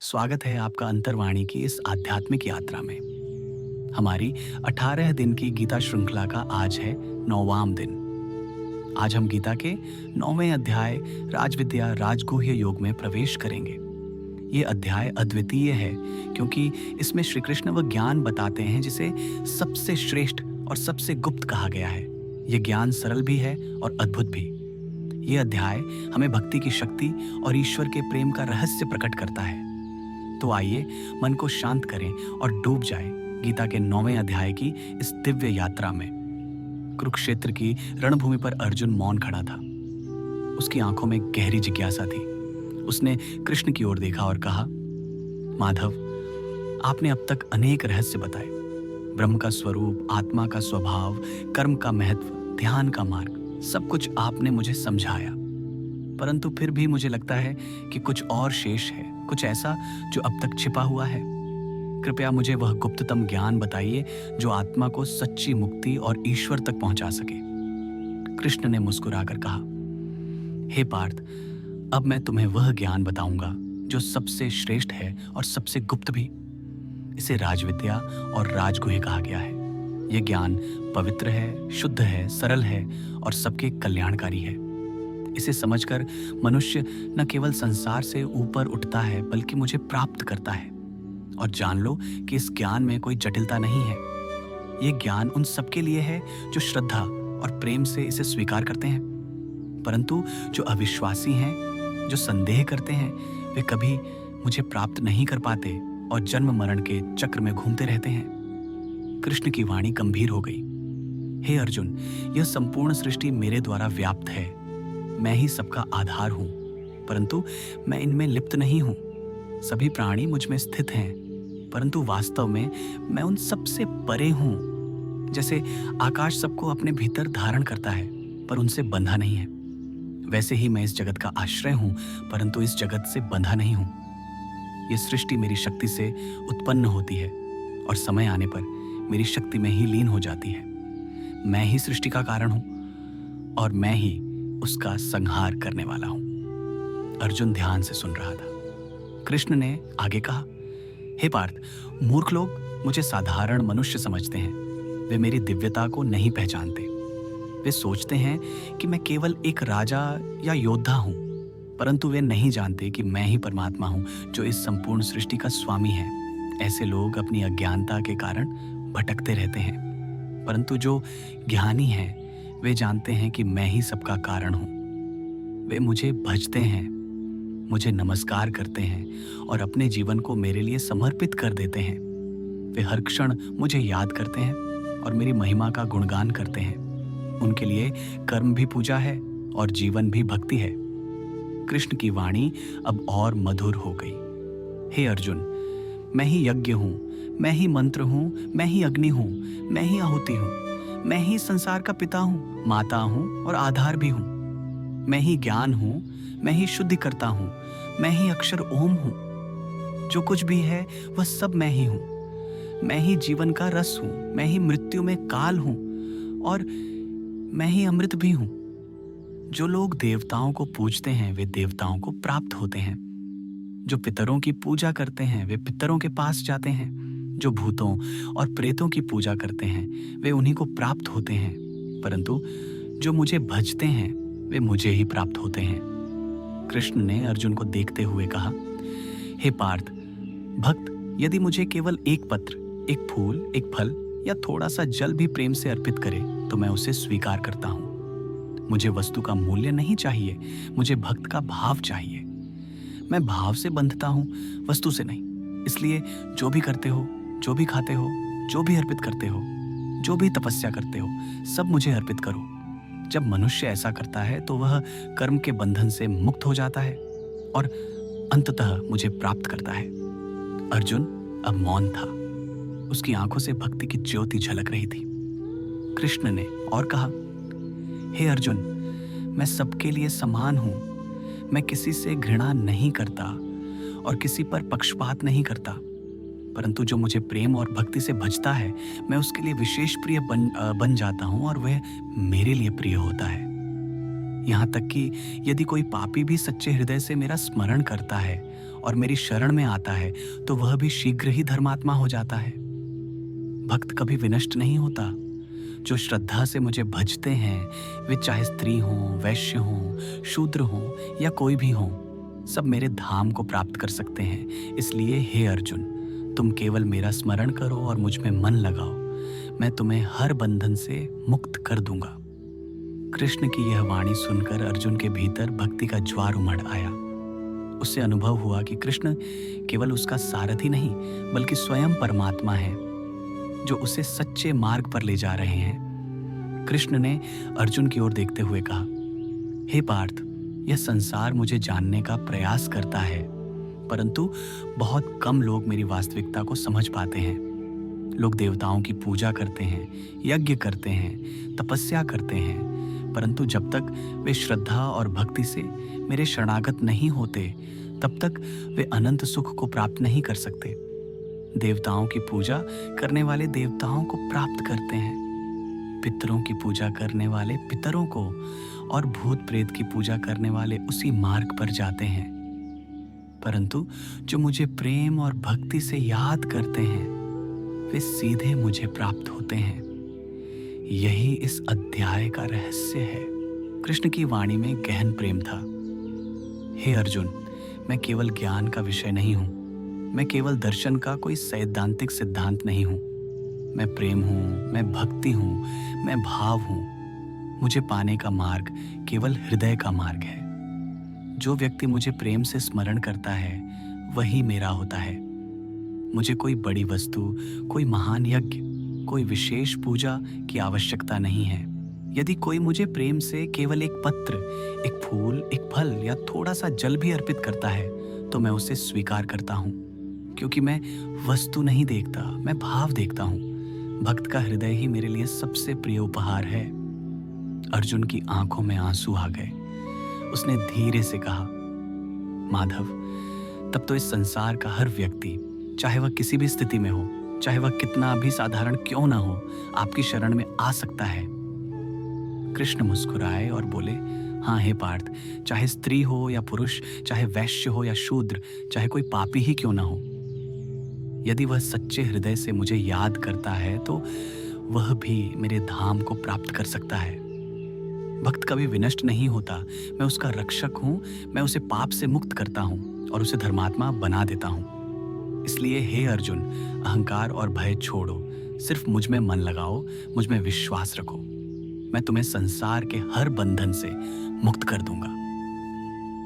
स्वागत है आपका अंतर्वाणी की इस आध्यात्मिक यात्रा में। हमारी 18 दिन की गीता श्रृंखला का आज है 9वां दिन। आज हम गीता के 9वें अध्याय राजविद्या राजगुह्य योग में प्रवेश करेंगे। ये अध्याय अद्वितीय है क्योंकि इसमें श्री कृष्ण वह ज्ञान बताते हैं जिसे सबसे श्रेष्ठ और सबसे गुप्त कहा गया है। ये ज्ञान सरल भी है और अद्भुत भी। ये अध्याय हमें भक्ति की शक्ति और ईश्वर के प्रेम का रहस्य प्रकट करता है। तो आइए मन को शांत करें और डूब जाएं गीता के 9वें अध्याय की इस दिव्य यात्रा में। कुरुक्षेत्र की रणभूमि पर अर्जुन मौन खड़ा था। उसकी आंखों में गहरी जिज्ञासा थी। उसने कृष्ण की ओर देखा और कहा, माधव, आपने अब तक अनेक रहस्य बताए। ब्रह्म का स्वरूप, आत्मा का स्वभाव, कर्म का महत्व, ध्यान का मार्ग, सब कुछ आपने मुझे समझाया। परंतु फिर भी मुझे लगता है कि कुछ और शेष है, कुछ ऐसा जो अब तक छिपा हुआ है। कृपया मुझे वह गुप्ततम ज्ञान बताइए जो आत्मा को सच्ची मुक्ति और ईश्वर तक पहुंचा सके। कृष्ण ने मुस्कुराकर कहा, हे पार्थ, अब मैं तुम्हें वह ज्ञान बताऊंगा जो सबसे श्रेष्ठ है और सबसे गुप्त भी। इसे राजविद्या और राजगुह्य कहा गया है। यह ज्ञान पवित्र है, शुद्ध है, सरल है और सबके कल्याणकारी है। इसे समझकर मनुष्य न केवल संसार से ऊपर उठता है बल्कि मुझे प्राप्त करता है। और जान लो कि इस ज्ञान में कोई जटिलता नहीं है। यह ज्ञान उन सबके लिए है जो श्रद्धा और प्रेम से इसे स्वीकार करते हैं। परंतु जो अविश्वासी हैं, जो संदेह करते हैं, वे कभी मुझे प्राप्त नहीं कर पाते और जन्म मरण के चक्र में घूमते रहते हैं। कृष्ण की वाणी गंभीर हो गई। हे अर्जुन, यह संपूर्ण सृष्टि मेरे द्वारा व्याप्त है। मैं ही सबका आधार हूं, परंतु मैं इनमें लिप्त नहीं हूं। सभी प्राणी मुझ में स्थित हैं, परंतु वास्तव में मैं उन सबसे परे हूं। जैसे आकाश सबको अपने भीतर धारण करता है पर उनसे बंधा नहीं है, वैसे ही मैं इस जगत का आश्रय हूं, परंतु इस जगत से बंधा नहीं हूं। यह सृष्टि मेरी शक्ति से उत्पन्न होती है और समय आने पर मेरी शक्ति में ही लीन हो जाती है। मैं ही सृष्टि का कारण हूं और मैं ही उसका संहार करने वाला हूं। अर्जुन ध्यान से सुन रहा था। कृष्ण ने आगे कहा, हे पार्थ, मूर्ख लोग मुझे साधारण मनुष्य समझते हैं। वे मेरी दिव्यता को नहीं पहचानते। वे सोचते हैं कि मैं केवल एक राजा या योद्धा हूं, परंतु वे नहीं जानते कि मैं ही परमात्मा हूं जो इस संपूर्ण सृष्टि का स्वामी है। ऐसे लोग अपनी अज्ञानता के कारण भटकते रहते हैं, परंतु जो ज्ञानी हैं वे जानते हैं कि मैं ही सबका कारण हूं। वे मुझे भजते हैं, मुझे नमस्कार करते हैं और अपने जीवन को मेरे लिए समर्पित कर देते हैं। वे हर क्षण मुझे याद करते हैं और मेरी महिमा का गुणगान करते हैं। उनके लिए कर्म भी पूजा है और जीवन भी भक्ति है। कृष्ण की वाणी अब और मधुर हो गई। हे अर्जुन, मैं ही यज्ञ हूं, मैं ही मंत्र हूं, मैं ही अग्नि हूं, मैं ही आहुति हूं, मैं ही संसार का पिता हूं, माता हूं और आधार भी हूं। मैं ही ज्ञान हूं, मैं ही शुद्धि करता हूं, मैं ही अक्षर ओम हूं। जो कुछ भी है वह सब मैं ही हूं। मैं ही जीवन का रस हूं, मैं ही मृत्यु में काल हूं और मैं ही अमृत भी हूं। जो लोग देवताओं को पूजते हैं वे देवताओं को प्राप्त होते हैं। जो पितरों की पूजा करते हैं वे पितरों के पास जाते हैं। जो भूतों और प्रेतों की पूजा करते हैं वे उन्हीं को प्राप्त होते हैं। परंतु जो मुझे भजते हैं वे मुझे ही प्राप्त होते हैं। कृष्ण ने अर्जुन को देखते हुए कहा, हे पार्थ, भक्त यदि मुझे केवल एक पत्र, एक फूल, एक फल या थोड़ा सा जल भी प्रेम से अर्पित करे तो मैं उसे स्वीकार करता हूं। मुझे वस्तु का मूल्य नहीं चाहिए, मुझे भक्त का भाव चाहिए। मैं भाव से बंधता हूं, वस्तु से नहीं। इसलिए जो भी करते हो, जो भी खाते हो, जो भी अर्पित करते हो, जो भी तपस्या करते हो, सब मुझे अर्पित करो। जब मनुष्य ऐसा करता है तो वह कर्म के बंधन से मुक्त हो जाता है और अंततः मुझे प्राप्त करता है। अर्जुन अब मौन था। उसकी आंखों से भक्ति की ज्योति झलक रही थी। कृष्ण ने और कहा, हे अर्जुन, मैं सबके लिए समान हूं। मैं किसी से घृणा नहीं करता और किसी पर पक्षपात नहीं करता, परंतु जो मुझे प्रेम और भक्ति से भजता है मैं उसके लिए विशेष प्रिय बन जाता हूं और वह मेरे लिए प्रिय होता है। यहाँ तक कि यदि कोई पापी भी सच्चे हृदय से मेरा स्मरण करता है और मेरी शरण में आता है तो वह भी शीघ्र ही धर्मात्मा हो जाता है। भक्त कभी विनष्ट नहीं होता। जो श्रद्धा से मुझे भजते हैं, वे चाहे स्त्री हों, वैश्य हों, शूद्र हों या कोई भी हों, सब मेरे धाम को प्राप्त कर सकते हैं। इसलिए हे अर्जुन, तुम केवल मेरा स्मरण करो और मुझ में मन लगाओ, मैं तुम्हें हर बंधन से मुक्त कर दूंगा। कृष्ण की यह वाणी सुनकर अर्जुन के भीतर भक्ति का ज्वार उमड़ आया। उससे अनुभव हुआ कि कृष्ण केवल उसका सारथी नहीं बल्कि स्वयं परमात्मा है, जो उसे सच्चे मार्ग पर ले जा रहे हैं। कृष्ण ने अर्जुन की ओर देखते हुए कहा, हे पार्थ, यह संसार मुझे जानने का प्रयास करता है, परंतु बहुत कम लोग मेरी वास्तविकता को समझ पाते हैं। लोग देवताओं की पूजा करते हैं, यज्ञ करते हैं, तपस्या करते हैं, परंतु जब तक वे श्रद्धा और भक्ति से मेरे शरणागत नहीं होते, तब तक वे अनंत सुख को प्राप्त नहीं कर सकते। देवताओं की पूजा करने वाले देवताओं को प्राप्त करते हैं, पितरों की पूजा करने वाले पितरों को, और भूत प्रेत की पूजा करने वाले उसी मार्ग पर जाते हैं। परंतु जो मुझे प्रेम और भक्ति से याद करते हैं, वे सीधे मुझे प्राप्त होते हैं। यही इस अध्याय का रहस्य है। कृष्ण की वाणी में गहन प्रेम था। हे अर्जुन, मैं केवल ज्ञान का विषय नहीं हूं, मैं केवल दर्शन का कोई सैद्धांतिक सिद्धांत नहीं हूं। मैं प्रेम हूं, मैं भक्ति हूं, मैं भाव हूं। मुझे पाने का मार्ग केवल हृदय का मार्ग है। जो व्यक्ति मुझे प्रेम से स्मरण करता है, वही मेरा होता है। मुझे कोई बड़ी वस्तु, कोई महान यज्ञ, कोई विशेष पूजा की आवश्यकता नहीं है। यदि कोई मुझे प्रेम से केवल एक पत्र, एक फूल, एक फल या थोड़ा सा जल भी अर्पित करता है, तो मैं उसे स्वीकार करता हूँ, क्योंकि मैं वस्तु नहीं देखता, मैं भाव देखता हूँ। भक्त का हृदय ही मेरे लिए सबसे प्रिय उपहार है। अर्जुन की आंखों में आंसू आ गए। उसने धीरे से कहा, माधव, तब तो इस संसार का हर व्यक्ति, चाहे वह किसी भी स्थिति में हो, चाहे वह कितना भी साधारण क्यों ना हो, आपकी शरण में आ सकता है। कृष्ण मुस्कुराए और बोले, हाँ हे पार्थ, चाहे स्त्री हो या पुरुष, चाहे वैश्य हो या शूद्र, चाहे कोई पापी ही क्यों ना हो, यदि वह सच्चे हृदय से मुझे याद करता है तो वह भी मेरे धाम को प्राप्त कर सकता है। भक्त कभी विनष्ट नहीं होता। मैं उसका रक्षक हूँ। मैं उसे पाप से मुक्त करता हूँ और उसे धर्मात्मा बना देता हूँ। इसलिए हे अर्जुन, अहंकार और भय छोड़ो, सिर्फ मुझ में मन लगाओ, मुझ में विश्वास रखो। मैं तुम्हें संसार के हर बंधन से मुक्त कर दूंगा।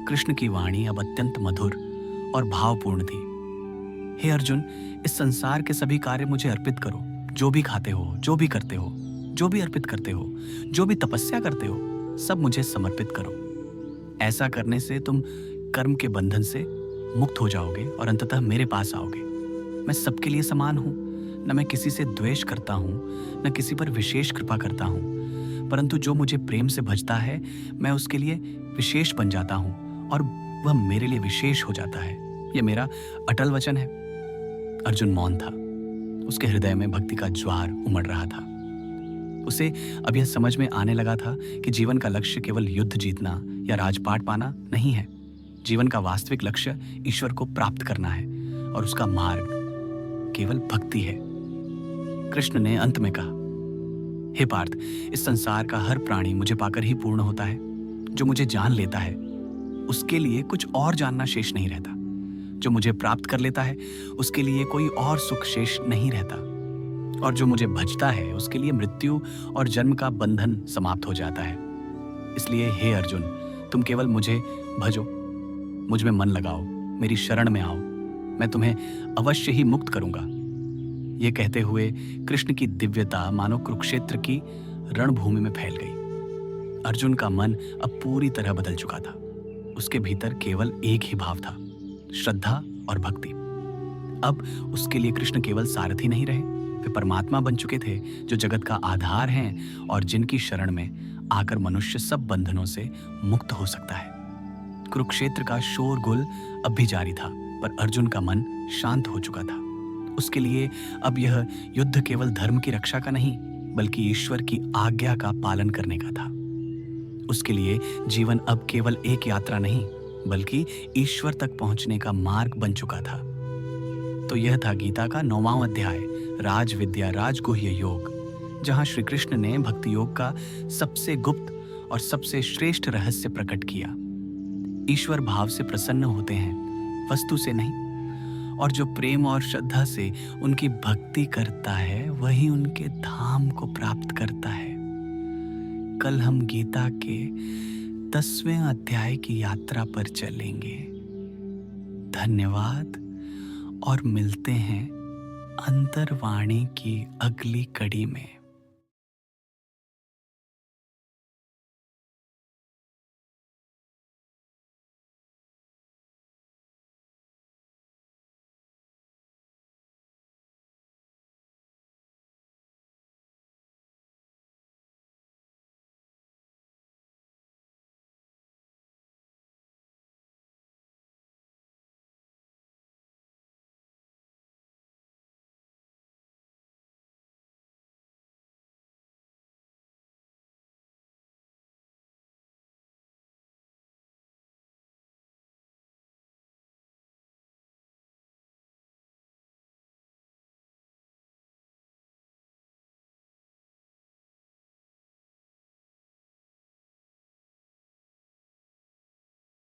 कृष्ण की वाणी अब अत्यंत मधुर और भावपूर्ण थी। हे अर्जुन, इस संसार के सभी कार्य मुझे अर्पित करो। जो भी खाते हो, जो भी करते हो, जो भी अर्पित करते हो, जो भी तपस्या करते हो, सब मुझे समर्पित करो। ऐसा करने से तुम कर्म के बंधन से मुक्त हो जाओगे और अंततः मेरे पास आओगे। मैं सबके लिए समान हूँ, न मैं किसी से द्वेष करता हूँ, न किसी पर विशेष कृपा करता हूँ, परंतु जो मुझे प्रेम से भजता है, मैं उसके लिए विशेष बन जाता हूँ और वह मेरे लिए विशेष हो जाता है। यह मेरा अटल वचन है। अर्जुन मौन था। उसके हृदय में भक्ति का ज्वार उमड़ रहा था। उसे अब यह समझ में आने लगा था कि जीवन का लक्ष्य केवल युद्ध जीतना या राजपाट पाना नहीं है। जीवन का वास्तविक लक्ष्य ईश्वर को प्राप्त करना है और उसका मार्ग केवल भक्ति है। कृष्ण ने अंत में कहा, हे पार्थ, इस संसार का हर प्राणी मुझे पाकर ही पूर्ण होता है। जो मुझे जान लेता है, उसके लिए कुछ और जानना शेष नहीं रहता। जो मुझे प्राप्त कर लेता है, उसके लिए कोई और सुख शेष नहीं रहता। और जो मुझे भजता है, उसके लिए मृत्यु और जन्म का बंधन समाप्त हो जाता है। इसलिए हे अर्जुन, तुम केवल मुझे भजो, मुझ में मन लगाओ, मेरी शरण में आओ, मैं तुम्हें अवश्य ही मुक्त करूंगा। ये कहते हुए कृष्ण की दिव्यता मानो कुरुक्षेत्र की रणभूमि में फैल गई। अर्जुन का मन अब पूरी तरह बदल चुका था। उसके भीतर केवल एक ही भाव था, श्रद्धा और भक्ति। अब उसके लिए कृष्ण केवल सारथी नहीं रहे, वे परमात्मा बन चुके थे, जो जगत का आधार हैं और जिनकी शरण में आकर मनुष्य सब बंधनों से मुक्त हो सकता है। कुरुक्षेत्र का शोरगुल अब भी जारी था, पर अर्जुन का मन शांत हो चुका था। उसके लिए अब यह युद्ध केवल धर्म की रक्षा का नहीं, बल्कि ईश्वर की आज्ञा का पालन करने का था। उसके लिए जीवन अब केवल एक यात्रा नहीं, बल्कि ईश्वर तक पहुंचने का मार्ग बन चुका था। तो यह था गीता का 9वां अध्याय, राज विद्या राजगुह्य योग, जहां श्री कृष्ण ने भक्ति योग का सबसे गुप्त और सबसे श्रेष्ठ रहस्य प्रकट किया। ईश्वर भाव से प्रसन्न होते हैं, वस्तु से नहीं। और जो प्रेम और श्रद्धा से उनकी भक्ति करता है वही उनके धाम को प्राप्त करता है। कल हम गीता के 10वें अध्याय की यात्रा पर चलेंगे। धन्यवाद और मिलते हैं अंतर्वाणी की अगली कड़ी में।